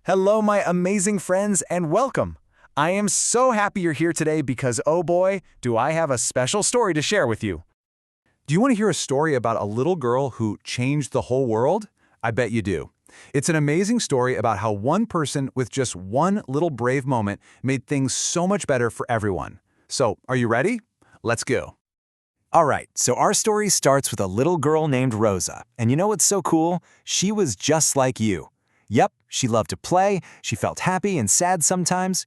Hello, my amazing friends, and welcome. I am so happy you're here today because, oh boy, do I have a special story to share with you. Do you want to hear a story about a little girl who changed the whole world? I bet you do. It's an amazing story about how one person with just one little brave moment made things so much better for everyone. So, are you ready? Let's go. All right, so our story starts with a little girl named Rosa. And you know what's so cool? She was just like you. Yep, she loved to play, she felt happy and sad sometimes,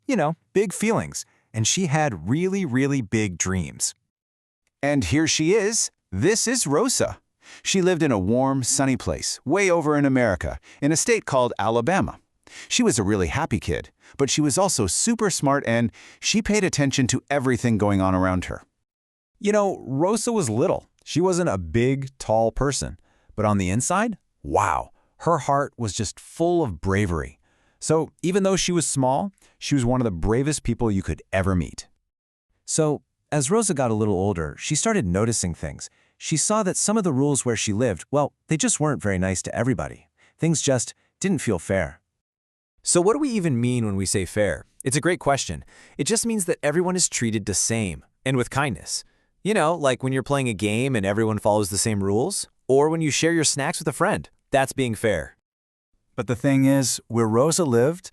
big feelings. And she had really, really big dreams. And here she is. This is Rosa. She lived in a warm, sunny place, way over in America, in a state called Alabama. She was a really happy kid, but she was also super smart and she paid attention to everything going on around her. Rosa was little. She wasn't a big, tall person. But on the inside, wow, her heart was just full of bravery. So even though she was small, she was one of the bravest people you could ever meet. So as Rosa got a little older, she started noticing things. She saw that some of the rules where she lived, well, they just weren't very nice to everybody. Things just didn't feel fair. So what do we even mean when we say fair? It's a great question. It just means that everyone is treated the same, and with kindness. Like when you're playing a game and everyone follows the same rules, or when you share your snacks with a friend. That's being fair. But the thing is, where Rosa lived,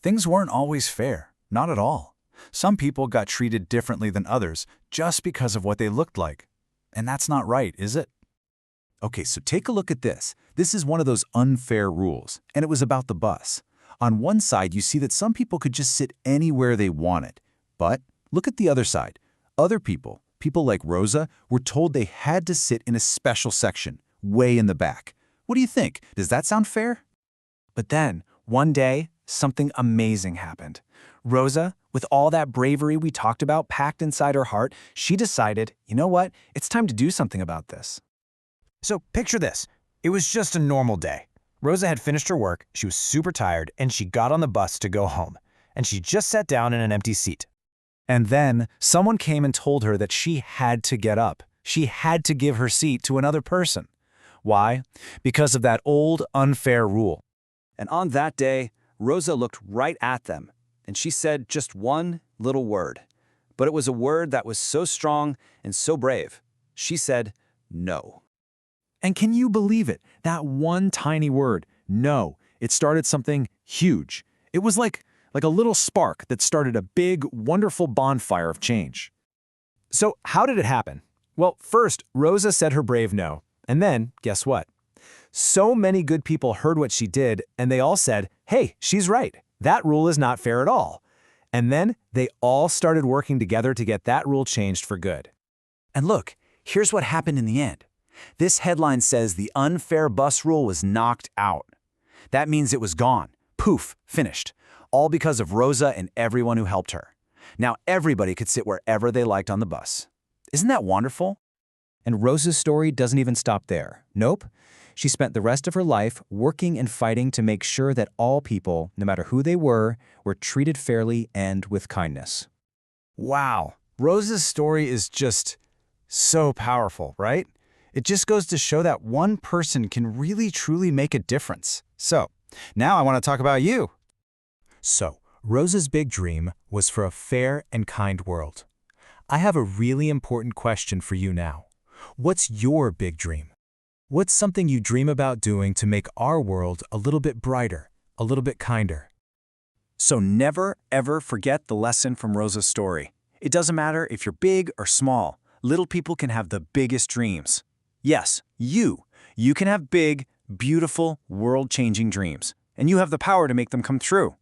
things weren't always fair, not at all. Some people got treated differently than others just because of what they looked like. And that's not right, is it? Okay, so take a look at this. This is one of those unfair rules, and it was about the bus. On one side, you see that some people could just sit anywhere they wanted. But look at the other side. Other people like Rosa, were told they had to sit in a special section, way in the back. What do you think? Does that sound fair? But then, one day, something amazing happened. Rosa, with all that bravery we talked about packed inside her heart, she decided, you know what, it's time to do something about this. So picture this. It was just a normal day. Rosa had finished her work, she was super tired, and she got on the bus to go home. And she just sat down in an empty seat. And then, someone came and told her that she had to get up. She had to give her seat to another person. Why? Because of that old, unfair rule. And on that day, Rosa looked right at them, and she said just one little word. But it was a word that was so strong and so brave. She said, no. And can you believe it? That one tiny word, no, it started something huge. It was like a little spark that started a big, wonderful bonfire of change. So how did it happen? Well, first, Rosa said her brave no. And then, guess what? So many good people heard what she did, and they all said, hey, she's right. That rule is not fair at all. And then they all started working together to get that rule changed for good. And look, here's what happened in the end. This headline says the unfair bus rule was knocked out. That means it was gone. Poof, finished. All because of Rosa and everyone who helped her. Now everybody could sit wherever they liked on the bus. Isn't that wonderful? And Rosa's story doesn't even stop there. Nope. She spent the rest of her life working and fighting to make sure that all people, no matter who they were treated fairly and with kindness. Wow. Rosa's story is just so powerful, right? It just goes to show that one person can really truly make a difference. So, now I want to talk about you. So, Rosa's big dream was for a fair and kind world. I have a really important question for you now. What's your big dream? What's something you dream about doing to make our world a little bit brighter, a little bit kinder? So never, ever forget the lesson from Rosa's story. It doesn't matter if you're big or small. Little people can have the biggest dreams. Yes, you can have big, beautiful, world-changing dreams. And you have the power to make them come true.